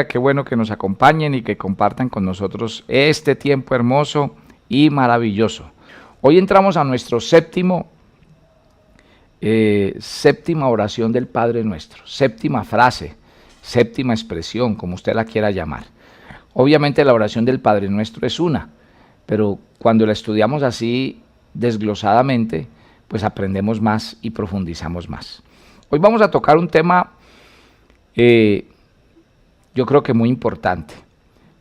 Qué bueno que nos acompañen y que compartan con nosotros este tiempo hermoso y maravilloso. Hoy entramos a nuestro séptima oración del Padre Nuestro, séptima frase, séptima expresión, como usted la quiera llamar. Obviamente la oración del Padre Nuestro es una, pero cuando la estudiamos así desglosadamente, pues aprendemos más y profundizamos más. Hoy vamos a tocar un tema yo creo que muy importante,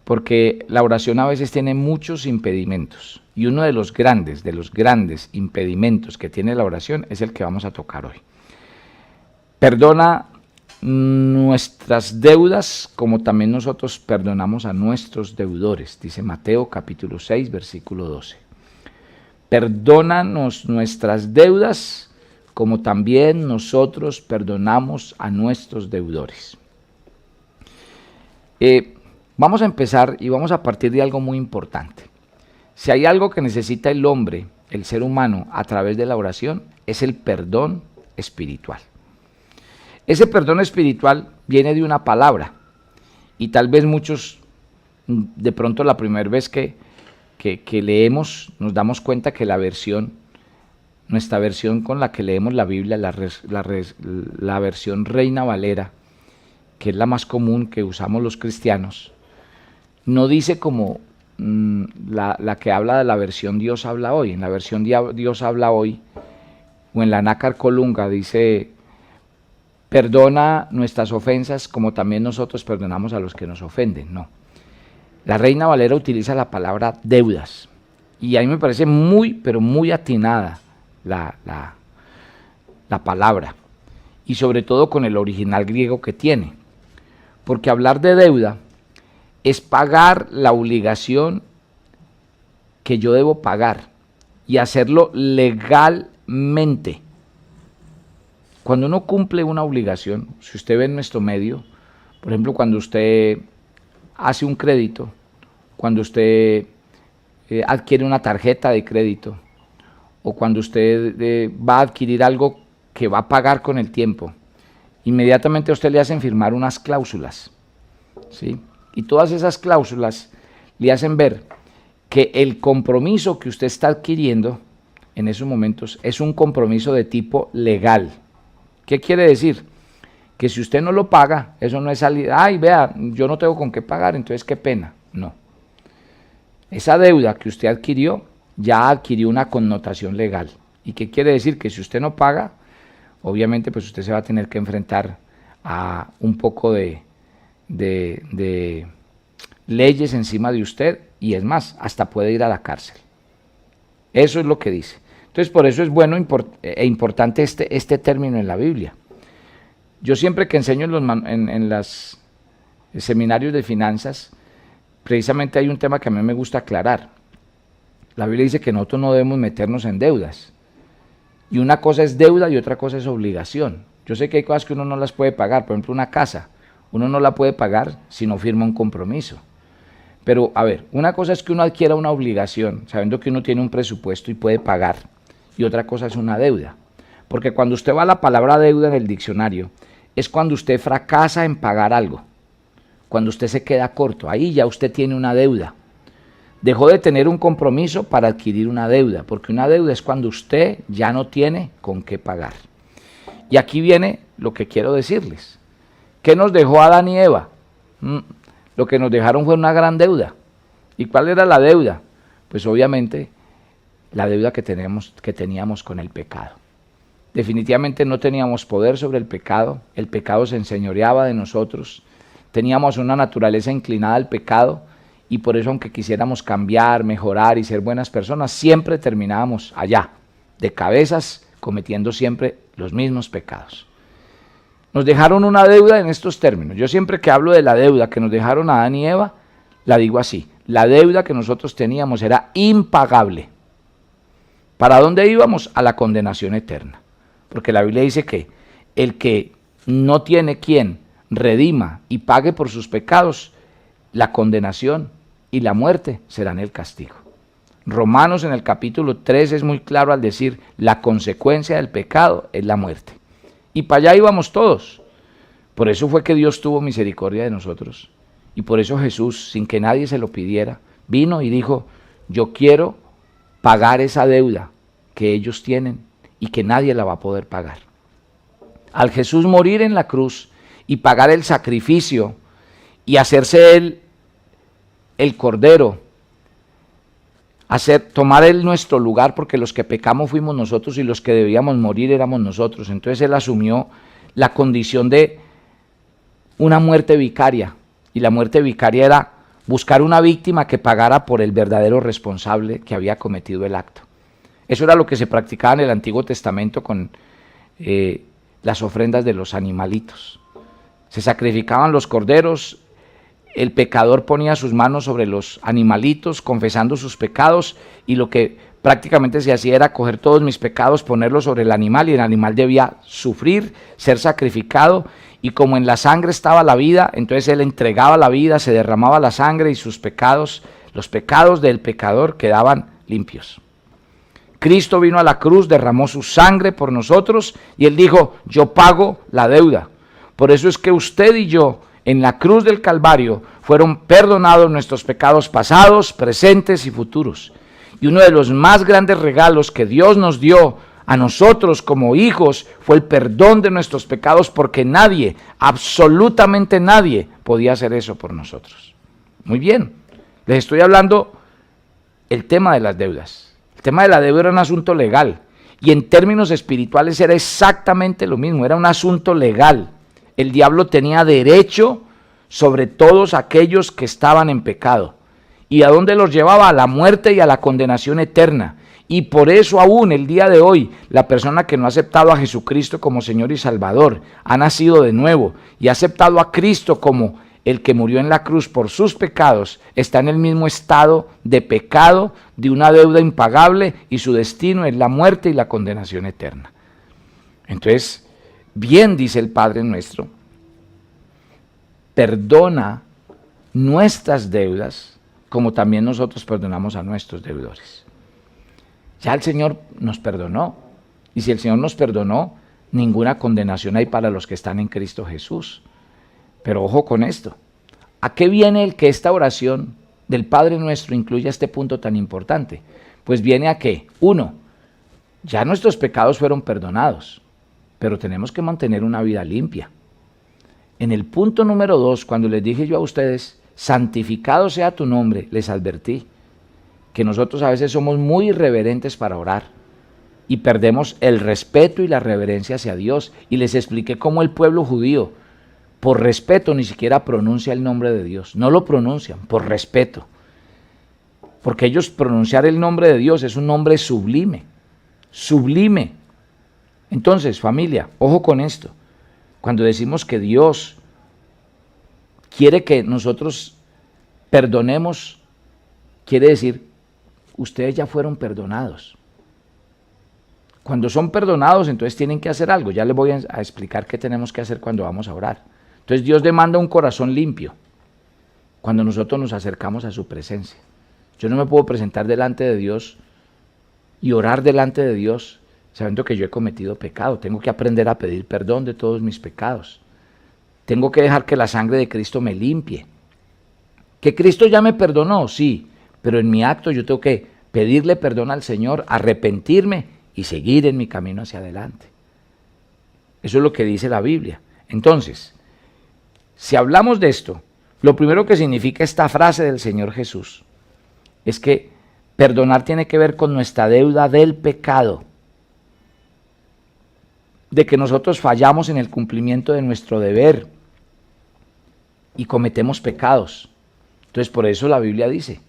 porque la oración a veces tiene muchos impedimentos, y uno de los grandes impedimentos que tiene la oración es el que vamos a tocar hoy. Perdona nuestras deudas como también nosotros perdonamos a nuestros deudores, dice Mateo capítulo 6, versículo 12. Perdónanos nuestras deudas como también nosotros perdonamos a nuestros deudores. Vamos a empezar y vamos a partir de algo muy importante. Si hay algo que necesita el hombre, el ser humano, a través de la oración, es el perdón espiritual. Ese perdón espiritual viene de una palabra, y tal vez muchos, de pronto la primera vez que leemos, nos damos cuenta que nuestra versión con la que leemos la Biblia, la versión Reina Valera, que es la más común que usamos los cristianos, no dice como la que habla de la versión Dios habla hoy. En la versión Dios habla hoy, o en la Nácar Colunga, dice, perdona nuestras ofensas como también nosotros perdonamos a los que nos ofenden. No. La Reina Valera utiliza la palabra deudas, y a mí me parece muy, pero muy atinada la palabra, y sobre todo con el original griego que tiene. Porque hablar de deuda es pagar la obligación que yo debo pagar y hacerlo legalmente. Cuando uno cumple una obligación, si usted ve en nuestro medio, por ejemplo, cuando usted hace un crédito, cuando usted adquiere una tarjeta de crédito, o cuando usted va a adquirir algo que va a pagar con el tiempo, inmediatamente a usted le hacen firmar unas cláusulas, ¿sí? Y todas esas cláusulas le hacen ver que el compromiso que usted está adquiriendo en esos momentos es un compromiso de tipo legal. ¿Qué quiere decir? Que si usted no lo paga, eso no es salir, ay, vea, yo no tengo con qué pagar, entonces qué pena. No. Esa deuda que usted adquirió ya adquirió una connotación legal. ¿Y qué quiere decir? Que si usted no paga, obviamente pues usted se va a tener que enfrentar a un poco de leyes encima de usted, y es más, hasta puede ir a la cárcel. Eso es lo que dice. Entonces por eso es bueno e importante este término en la Biblia. Yo siempre que enseño en los seminarios de finanzas, precisamente hay un tema que a mí me gusta aclarar. La Biblia dice que nosotros no debemos meternos en deudas. Y una cosa es deuda y otra cosa es obligación. Yo sé que hay cosas que uno no las puede pagar, por ejemplo una casa, uno no la puede pagar si no firma un compromiso. Pero a ver, una cosa es que uno adquiera una obligación, sabiendo que uno tiene un presupuesto y puede pagar, y otra cosa es una deuda. Porque cuando usted va a la palabra deuda en el diccionario, es cuando usted fracasa en pagar algo, cuando usted se queda corto, ahí ya usted tiene una deuda. Dejó de tener un compromiso para adquirir una deuda, porque una deuda es cuando usted ya no tiene con qué pagar. Y aquí viene lo que quiero decirles. ¿Qué nos dejó Adán y Eva? Lo que nos dejaron fue una gran deuda. ¿Y cuál era la deuda? Pues obviamente la deuda que teníamos con el pecado. Definitivamente no teníamos poder sobre el pecado se enseñoreaba de nosotros, teníamos una naturaleza inclinada al pecado, y por eso aunque quisiéramos cambiar, mejorar y ser buenas personas, siempre terminábamos allá, de cabezas, cometiendo siempre los mismos pecados. Nos dejaron una deuda en estos términos. Yo siempre que hablo de la deuda que nos dejaron Adán y Eva, la digo así: la deuda que nosotros teníamos era impagable. ¿Para dónde íbamos? A la condenación eterna. Porque la Biblia dice que el que no tiene quien redima y pague por sus pecados, la condenación y la muerte serán el castigo. Romanos en el capítulo 3 es muy claro al decir la consecuencia del pecado es la muerte. Y para allá íbamos todos. Por eso fue que Dios tuvo misericordia de nosotros Y por eso Jesús, sin que nadie se lo pidiera, vino y dijo, yo quiero pagar esa deuda que ellos tienen y que nadie la va a poder pagar. Al Jesús morir en la cruz y pagar el sacrificio y hacerse él el cordero, tomar él nuestro lugar, porque los que pecamos fuimos nosotros y los que debíamos morir éramos nosotros. Entonces él asumió la condición de una muerte vicaria, y la muerte vicaria era buscar una víctima que pagara por el verdadero responsable que había cometido el acto. Eso era lo que se practicaba en el Antiguo Testamento con las ofrendas de los animalitos. Se sacrificaban los corderos, el pecador ponía sus manos sobre los animalitos confesando sus pecados, y lo que prácticamente se hacía era coger todos mis pecados, ponerlos sobre el animal, y el animal debía sufrir, ser sacrificado, y como en la sangre estaba la vida, entonces él entregaba la vida, se derramaba la sangre y sus pecados, los pecados del pecador quedaban limpios. Cristo vino a la cruz, derramó su sangre por nosotros y él dijo, yo pago la deuda. Por eso es que usted y yo en la cruz del Calvario fueron perdonados nuestros pecados pasados, presentes y futuros. Y uno de los más grandes regalos que Dios nos dio a nosotros como hijos fue el perdón de nuestros pecados, porque nadie, absolutamente nadie, podía hacer eso por nosotros. Muy bien, les estoy hablando el tema de las deudas. El tema de la deuda era un asunto legal, y en términos espirituales era exactamente lo mismo, era un asunto legal. El diablo tenía derecho sobre todos aquellos que estaban en pecado. ¿Y a dónde los llevaba? A la muerte y a la condenación eterna. Y por eso aún el día de hoy, la persona que no ha aceptado a Jesucristo como Señor y Salvador, ha nacido de nuevo y ha aceptado a Cristo como el que murió en la cruz por sus pecados, está en el mismo estado de pecado, de una deuda impagable, y su destino es la muerte y la condenación eterna. Entonces, bien dice el Padre nuestro, perdona nuestras deudas como también nosotros perdonamos a nuestros deudores. Ya el Señor nos perdonó, y si el Señor nos perdonó, ninguna condenación hay para los que están en Cristo Jesús. Pero ojo con esto, ¿a qué viene el que esta oración del Padre Nuestro incluya este punto tan importante? Pues viene a que, uno, ya nuestros pecados fueron perdonados, pero tenemos que mantener una vida limpia. En el punto número 2, cuando les dije yo a ustedes, santificado sea tu nombre, les advertí que nosotros a veces somos muy irreverentes para orar y perdemos el respeto y la reverencia hacia Dios, y les expliqué cómo el pueblo judío, por respeto, ni siquiera pronuncia el nombre de Dios. No lo pronuncian, por respeto. Porque ellos pronunciar el nombre de Dios es un nombre sublime. Sublime. Entonces, familia, ojo con esto. Cuando decimos que Dios quiere que nosotros perdonemos, quiere decir, ustedes ya fueron perdonados. Cuando son perdonados, entonces tienen que hacer algo. Ya les voy a explicar qué tenemos que hacer cuando vamos a orar. Entonces Dios demanda un corazón limpio cuando nosotros nos acercamos a su presencia. Yo no me puedo presentar delante de Dios y orar delante de Dios sabiendo que yo he cometido pecado. Tengo que aprender a pedir perdón de todos mis pecados. Tengo que dejar que la sangre de Cristo me limpie. ¿Que Cristo ya me perdonó? Sí, pero en mi acto yo tengo que pedirle perdón al Señor, arrepentirme y seguir en mi camino hacia adelante. Eso es lo que dice la Biblia. Entonces, si hablamos de esto, lo primero que significa esta frase del Señor Jesús es que perdonar tiene que ver con nuestra deuda del pecado, de que nosotros fallamos en el cumplimiento de nuestro deber y cometemos pecados. Entonces, por eso la Biblia dice,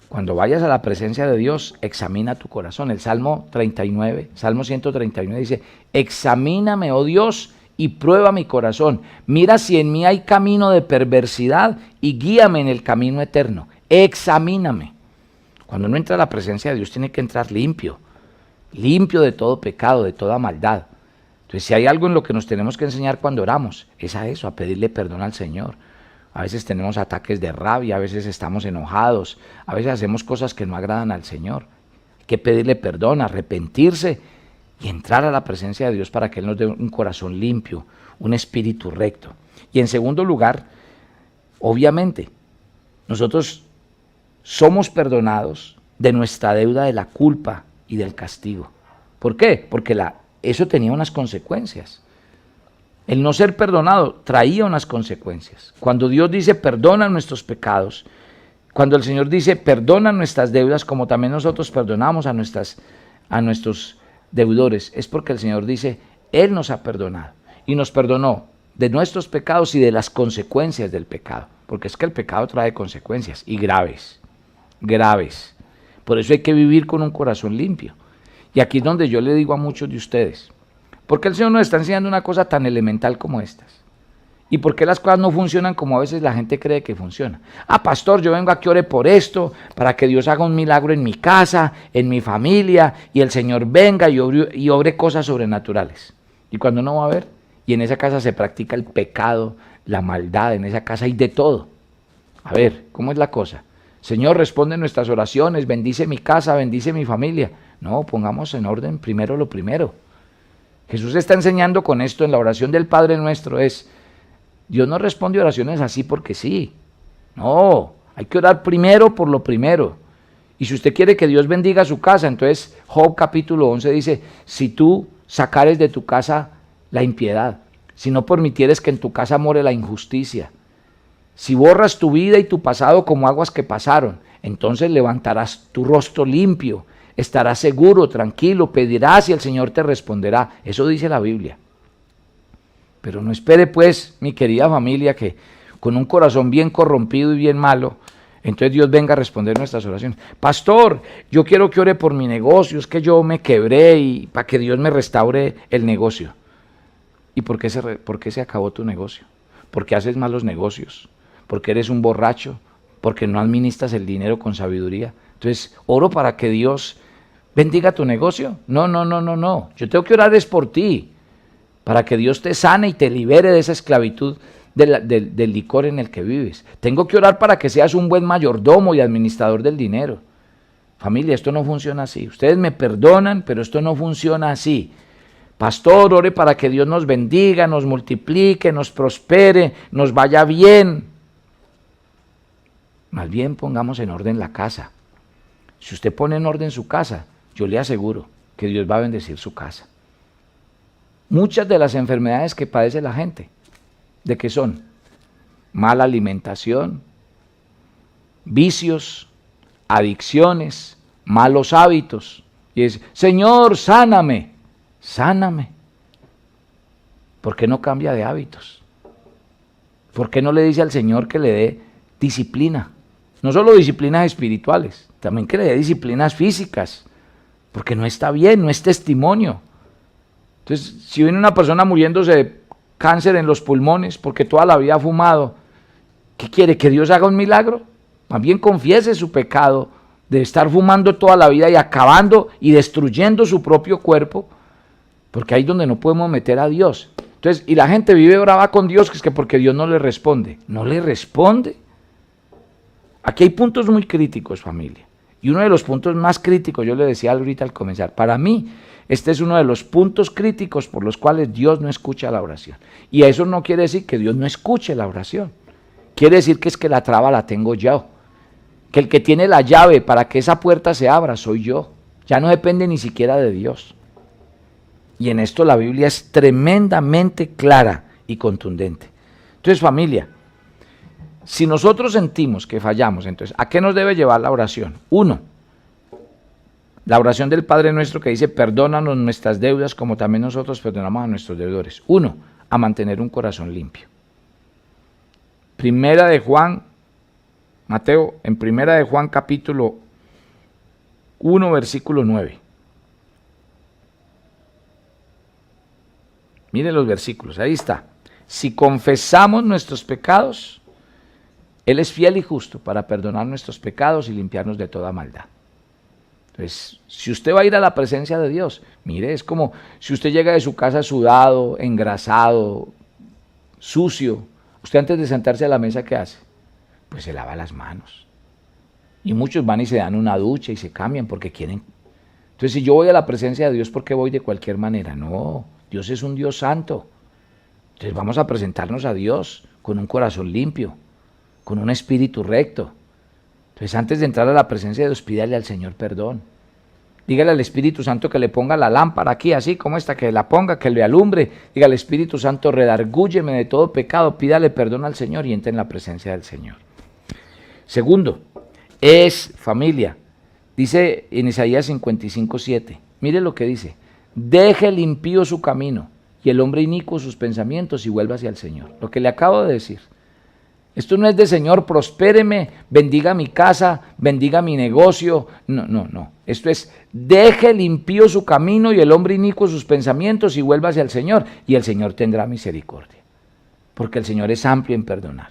cuando vayas a la presencia de Dios, examina tu corazón. El Salmo 39, Salmo 139 dice, examíname, oh Dios, y prueba mi corazón. Mira si en mí hay camino de perversidad y guíame en el camino eterno. Examíname. Cuando uno entra a la presencia de Dios tiene que entrar limpio, limpio de todo pecado, de toda maldad. Entonces, si hay algo en lo que nos tenemos que enseñar cuando oramos, es a eso, a pedirle perdón al Señor. A veces tenemos ataques de rabia, a veces estamos enojados, a veces hacemos cosas que no agradan al Señor. Hay que pedirle perdón, arrepentirse y entrar a la presencia de Dios para que Él nos dé un corazón limpio, un espíritu recto. Y en segundo lugar, Obviamente, nosotros somos perdonados de nuestra deuda de la culpa y del castigo. ¿Por qué? Porque eso tenía unas consecuencias. El no ser perdonado traía unas consecuencias. Cuando Dios dice perdona nuestros pecados, cuando el Señor dice perdona nuestras deudas, como también nosotros perdonamos a nuestros deudores, es porque el Señor dice, Él nos ha perdonado y nos perdonó de nuestros pecados y de las consecuencias del pecado, porque es que el pecado trae consecuencias y graves, graves. Por eso hay que vivir con un corazón limpio. Y aquí es donde yo le digo a muchos de ustedes, ¿por qué el Señor nos está enseñando una cosa tan elemental como estas? ¿Y por qué las cosas no funcionan como a veces la gente cree que funcionan? Ah, pastor, yo vengo a que ore por esto, para que Dios haga un milagro en mi casa, en mi familia, y el Señor venga y obre cosas sobrenaturales. Y cuando no va a haber, y en esa casa se practica el pecado, la maldad, en esa casa hay de todo. A ver, ¿cómo es la cosa? Señor, responde nuestras oraciones, bendice mi casa, bendice mi familia. No, pongamos en orden primero lo primero. Jesús está enseñando con esto en la oración del Padre Nuestro es, Dios no responde oraciones así porque sí. No, hay que orar primero por lo primero. Y si usted quiere que Dios bendiga su casa, entonces Job capítulo 11 dice, si tú sacares de tu casa la impiedad, si no permitieres que en tu casa more la injusticia, si borras tu vida y tu pasado como aguas que pasaron, entonces levantarás tu rostro limpio, estarás seguro, tranquilo, pedirás y el Señor te responderá. Eso dice la Biblia. Pero no espere pues, mi querida familia, que con un corazón bien corrompido y bien malo, entonces Dios venga a responder nuestras oraciones. Pastor, yo quiero que ore por mi negocio, es que yo me quebré y para que Dios me restaure el negocio. ¿Y por qué se acabó tu negocio? ¿Porque haces malos negocios? ¿Porque eres un borracho? ¿Porque no administras el dinero con sabiduría? Entonces, ¿oro para que Dios bendiga tu negocio? No. Yo tengo que orar es por ti, para que Dios te sane y te libere de esa esclavitud del licor en el que vives. Tengo que orar para que seas un buen mayordomo y administrador del dinero. Familia, esto no funciona así. Ustedes me perdonan, pero esto no funciona así. Pastor, ore para que Dios nos bendiga, nos multiplique, nos prospere, nos vaya bien. Más bien pongamos en orden la casa. Si usted pone en orden su casa, yo le aseguro que Dios va a bendecir su casa. Muchas de las enfermedades que padece la gente, ¿de qué son? Mala alimentación, vicios, adicciones, malos hábitos. Y es, Señor, sáname, sáname. ¿Por qué no cambia de hábitos? ¿Por qué no le dice al Señor que le dé disciplina? No solo disciplinas espirituales, también que le dé disciplinas físicas, porque no está bien, no es testimonio. Entonces, si viene una persona muriéndose de cáncer en los pulmones porque toda la vida ha fumado, ¿qué quiere? ¿Que Dios haga un milagro? Más bien confiese su pecado de estar fumando toda la vida y acabando y destruyendo su propio cuerpo, porque ahí es donde no podemos meter a Dios. Entonces, y la gente vive brava con Dios, que es que porque Dios no le responde. ¿No le responde? Aquí hay puntos muy críticos, familia. Y uno de los puntos más críticos, yo le decía ahorita al comenzar, para mí, este es uno de los puntos críticos por los cuales Dios no escucha la oración. Y eso no quiere decir que Dios no escuche la oración. Quiere decir que es que la traba la tengo yo. Que el que tiene la llave para que esa puerta se abra soy yo. Ya no depende ni siquiera de Dios. Y en esto la Biblia es tremendamente clara y contundente. Entonces, familia, si nosotros sentimos que fallamos, entonces, ¿a qué nos debe llevar la oración? Uno, la oración del Padre Nuestro que dice, perdónanos nuestras deudas como también nosotros perdonamos a nuestros deudores. Uno, a mantener un corazón limpio. Primera de Juan, Mateo, en Primera de Juan capítulo 1, versículo 9. Miren los versículos, ahí está. Si confesamos nuestros pecados, Él es fiel y justo para perdonar nuestros pecados y limpiarnos de toda maldad. Entonces, si usted va a ir a la presencia de Dios, mire, es como si usted llega de su casa sudado, engrasado, sucio. Usted antes de sentarse a la mesa, ¿qué hace? Pues se lava las manos. Y muchos van y se dan una ducha y se cambian porque quieren. Entonces, si yo voy a la presencia de Dios, ¿por qué voy de cualquier manera? No, Dios es un Dios santo. Entonces vamos a presentarnos a Dios con un corazón limpio. con un espíritu recto. Entonces, antes de entrar a la presencia de Dios, pídale al Señor perdón. Dígale al Espíritu Santo que le ponga la lámpara aquí, así como esta, que la ponga, que le alumbre. Dígale al Espíritu Santo, redargúyeme de todo pecado, pídale perdón al Señor y entre en la presencia del Señor. Segundo, es familia. Dice en Isaías 55:7, mire lo que dice: deje el impío su camino y el hombre inicuo sus pensamientos y vuelva hacia el Señor. Lo que le acabo de decir. Esto no es de Señor, prospéreme, bendiga mi casa, bendiga mi negocio. No. Esto es, deje el impío su camino y el hombre inicuo sus pensamientos y vuelva hacia el Señor. Y el Señor tendrá misericordia, porque el Señor es amplio en perdonar.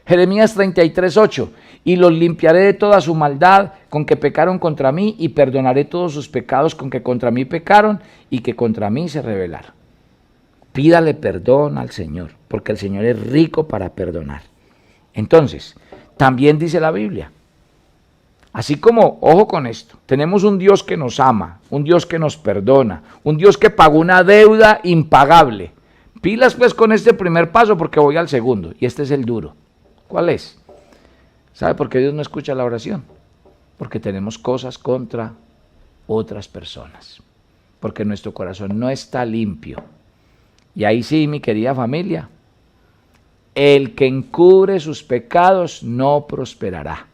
Jeremías 33:8, y los limpiaré de toda su maldad con que pecaron contra mí, y perdonaré todos sus pecados con que contra mí pecaron y que contra mí se rebelaron. Pídale perdón al Señor, porque el Señor es rico para perdonar. Entonces, también dice la Biblia, así como, ojo con esto, tenemos un Dios que nos ama, un Dios que nos perdona, un Dios que pagó una deuda impagable. Pilas pues con este primer paso porque voy al segundo, y este es el duro. ¿Cuál es? ¿Sabe por qué Dios no escucha la oración? Porque tenemos cosas contra otras personas, porque nuestro corazón no está limpio. Y ahí sí, mi querida familia, el que encubre sus pecados no prosperará.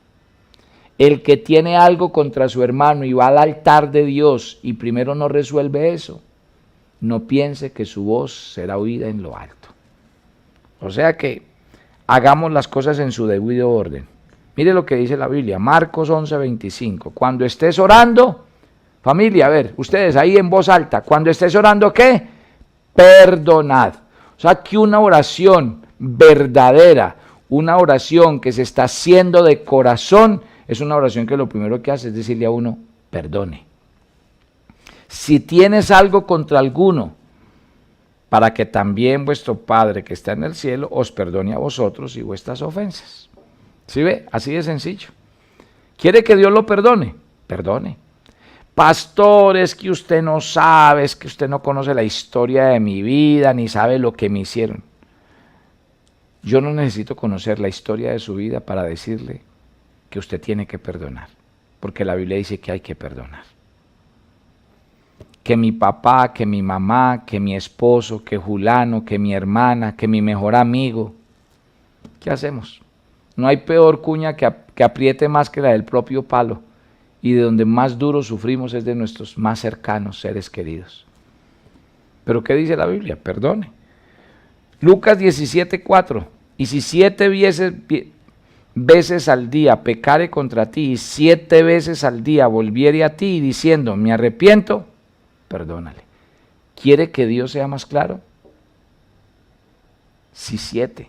El que tiene algo contra su hermano y va al altar de Dios y primero no resuelve eso, no piense que su voz será oída en lo alto. O sea que hagamos las cosas en su debido orden. Mire lo que dice la Biblia, Marcos 11:25. Cuando estés orando, familia, a ver, ustedes ahí en voz alta, cuando estés orando, ¿qué? Perdonad. O sea que una oración verdadera, una oración que se está haciendo de corazón, es una oración que lo primero que hace es decirle a uno, perdone. Si tienes algo contra alguno, para que también vuestro Padre que está en el cielo os perdone a vosotros y vuestras ofensas. ¿Sí ve? Así de sencillo. ¿Quiere que Dios lo perdone? Perdone. Pastor, es que usted no sabe, es que usted no conoce la historia de mi vida, ni sabe lo que me hicieron. Yo no necesito conocer la historia de su vida para decirle que usted tiene que perdonar, porque la Biblia dice que hay que perdonar. Que mi papá, que mi mamá, que mi esposo, que Julano, que mi hermana, que mi mejor amigo. ¿Qué hacemos? No hay peor cuña que apriete más que la del propio palo, y de donde más duro sufrimos es de nuestros más cercanos seres queridos. ¿Pero qué dice la Biblia? Perdone. Lucas 17:4, y si 7 veces al día pecare contra ti, y 7 veces al día volviere a ti diciendo, me arrepiento, perdónale. ¿Quiere que Dios sea más claro? Si 7.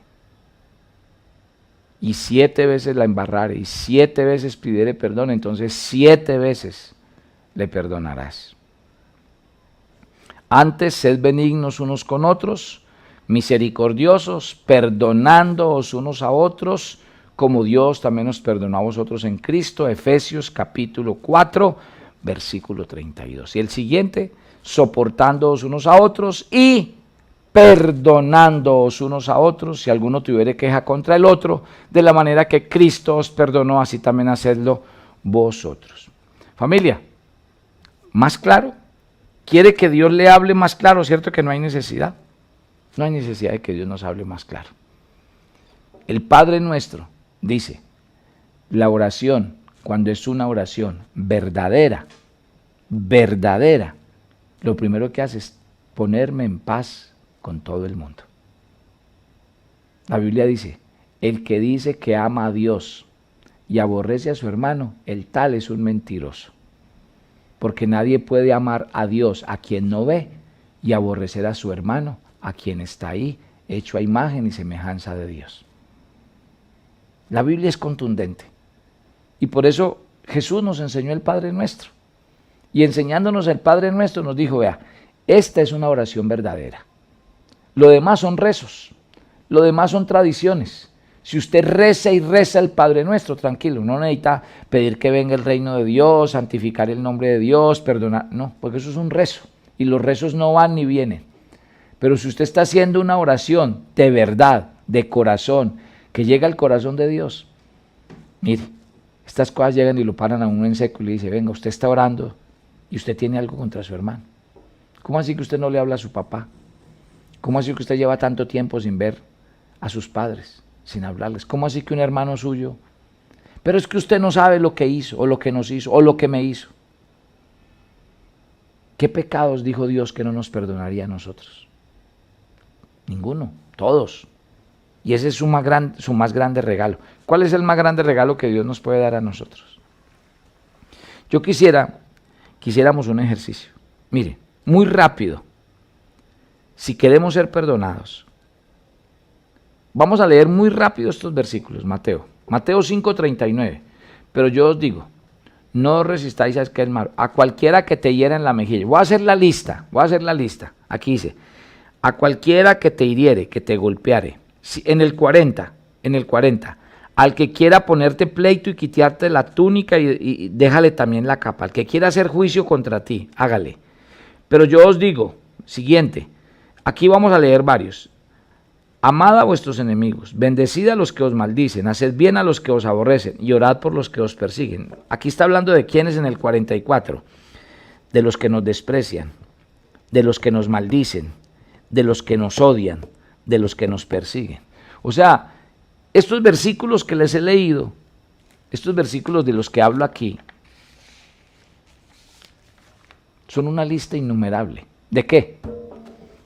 Y 7 veces la embarrare, y 7 veces pidiere perdón, entonces 7 veces le perdonarás. Antes, sed benignos unos con otros, misericordiosos, perdonándoos unos a otros, como Dios también nos perdonó a vosotros en Cristo. Efesios capítulo 4, versículo 32. Y el siguiente, soportándoos unos a otros y perdonándoos unos a otros, si alguno tuviere queja contra el otro, de la manera que Cristo os perdonó, así también hacedlo vosotros. Familia, ¿más claro? ¿Quiere que Dios le hable más claro? ¿Cierto que no hay necesidad? No hay necesidad de que Dios nos hable más claro. El Padre Nuestro dice, la oración, cuando es una oración verdadera, lo primero que hace es ponerme en paz con todo el mundo. La Biblia dice, el que dice que ama a Dios y aborrece a su hermano, el tal es un mentiroso. Porque nadie puede amar a Dios a quien no ve y aborrecer a su hermano a quien está ahí, hecho a imagen y semejanza de Dios. La Biblia es contundente y por eso Jesús nos enseñó el Padre Nuestro. Y enseñándonos el Padre Nuestro nos dijo, vea, esta es una oración verdadera. Lo demás son rezos, lo demás son tradiciones. Si usted reza y reza el Padre Nuestro, tranquilo, no necesita pedir que venga el reino de Dios, santificar el nombre de Dios, perdonar, no, porque eso es un rezo y los rezos no van ni vienen. Pero si usted está haciendo una oración de verdad, de corazón, que llega al corazón de Dios. Mire, estas cosas llegan y lo paran a uno en seco y le dice, venga, usted está orando y usted tiene algo contra su hermano. ¿Cómo así que usted no le habla a su papá? ¿Cómo así que usted lleva tanto tiempo sin ver a sus padres, sin hablarles? ¿Cómo así que un hermano suyo? Pero es que usted no sabe lo que hizo, o lo que nos hizo, o lo que me hizo. ¿Qué pecados dijo Dios que no nos perdonaría a nosotros? Ninguno, todos. Y ese es su más grande regalo. ¿Cuál es el más grande regalo que Dios nos puede dar a nosotros? Yo quisiéramos un ejercicio. Mire, muy rápido. Si queremos ser perdonados, vamos a leer muy rápido estos versículos, Mateo 5:39. Pero yo os digo, no resistáis a aquel malo, a cualquiera que te hiera en la mejilla. Voy a hacer la lista. Aquí dice, a cualquiera que te hiriere, que te golpeare. En el 40, al que quiera ponerte pleito y quitarte la túnica y déjale también la capa. Al que quiera hacer juicio contra ti, hágale. Pero yo os digo, siguiente, aquí vamos a leer varios. Amad a vuestros enemigos, bendecid a los que os maldicen, haced bien a los que os aborrecen y orad por los que os persiguen. Aquí está hablando de quiénes en el 44, de los que nos desprecian, de los que nos maldicen, de los que nos odian, de los que nos persiguen. O sea, estos versículos que les he leído, estos versículos de los que hablo aquí, son una lista innumerable. ¿De qué?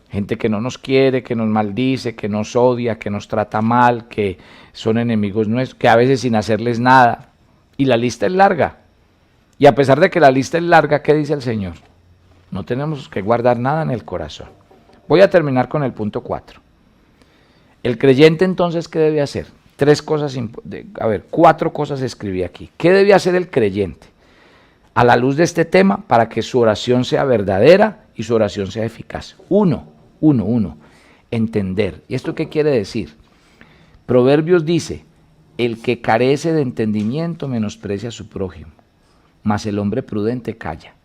Gente que no nos quiere, que nos maldice, que nos odia, que nos trata mal, que son enemigos nuestros, que a veces sin hacerles nada. Y la lista es larga. Y a pesar de que la lista es larga, ¿qué dice el Señor? No tenemos que guardar nada en el corazón. Voy a terminar con el punto 4. El creyente entonces, ¿qué debe hacer? 4 cosas escribí aquí. ¿Qué debe hacer el creyente? A la luz de este tema, para que su oración sea verdadera y su oración sea eficaz. Uno, entender. ¿Y esto qué quiere decir? Proverbios dice, el que carece de entendimiento menosprecia a su prójimo, mas el hombre prudente calla.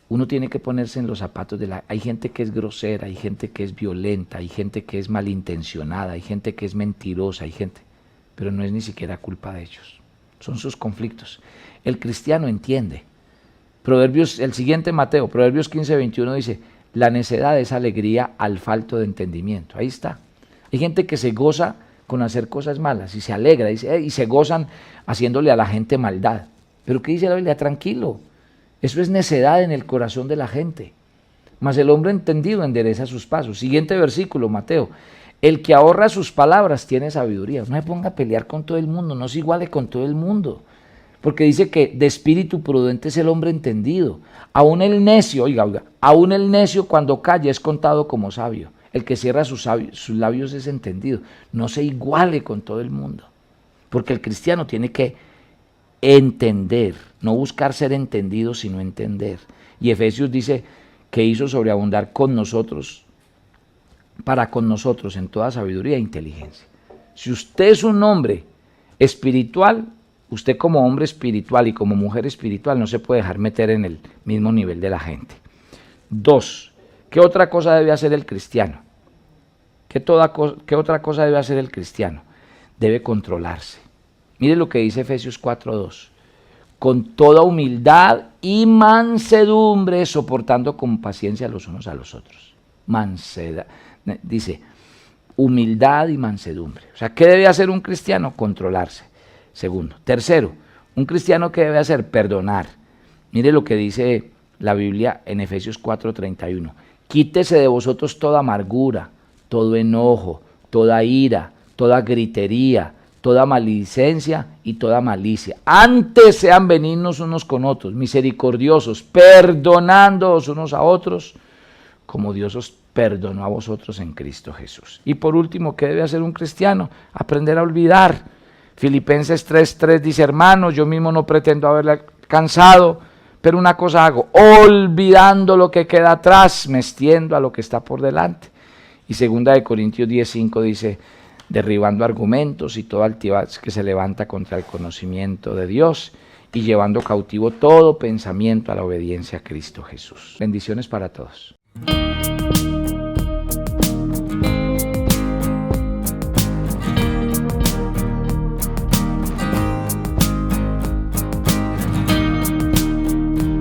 Uno tiene que ponerse en los zapatos Hay gente que es grosera, hay gente que es violenta, hay gente que es malintencionada, hay gente que es mentirosa, pero no es ni siquiera culpa de ellos. Son sus conflictos. El cristiano entiende. El siguiente Mateo, Proverbios 15:21 dice, la necedad es alegría al falto de entendimiento. Ahí está. Hay gente que se goza con hacer cosas malas y se alegra y se gozan haciéndole a la gente maldad. Pero ¿qué dice la Biblia? Tranquilo. Eso es necedad en el corazón de la gente. Mas el hombre entendido endereza sus pasos. Siguiente versículo, Mateo. El que ahorra sus palabras tiene sabiduría. No se ponga a pelear con todo el mundo, no se iguale con todo el mundo. Porque dice que de espíritu prudente es el hombre entendido. Aún el necio, aún el necio cuando calla es contado como sabio. El que cierra sus labios es entendido. No se iguale con todo el mundo. Porque el cristiano tiene que entender, no buscar ser entendido, sino entender. Y Efesios dice que hizo sobreabundar con nosotros, para con nosotros en toda sabiduría e inteligencia. Si usted es un hombre espiritual, usted como hombre espiritual y como mujer espiritual no se puede dejar meter en el mismo nivel de la gente. 2. ¿Qué otra cosa debe hacer el cristiano? ¿Qué otra cosa debe hacer el cristiano? Debe controlarse. Mire lo que dice Efesios 4:2. Con toda humildad y mansedumbre, soportando con paciencia los unos a los otros. Dice, humildad y mansedumbre. O sea, ¿qué debe hacer un cristiano? Controlarse. Segundo. Tercero, un cristiano ¿qué debe hacer? Perdonar. Mire lo que dice la Biblia en Efesios 4:31. Quítese de vosotros toda amargura, todo enojo, toda ira, toda gritería, toda maledicencia y toda malicia. Antes sean benignos unos con otros, misericordiosos, perdonándoos unos a otros, como Dios os perdonó a vosotros en Cristo Jesús. Y por último, ¿qué debe hacer un cristiano? Aprender a olvidar. Filipenses 3:3 dice, hermanos, yo mismo no pretendo haberle alcanzado, pero una cosa hago, olvidando lo que queda atrás, me extiendo a lo que está por delante. Y 2 Corintios 10:5 dice, derribando argumentos y toda altivez que se levanta contra el conocimiento de Dios y llevando cautivo todo pensamiento a la obediencia a Cristo Jesús. Bendiciones para todos.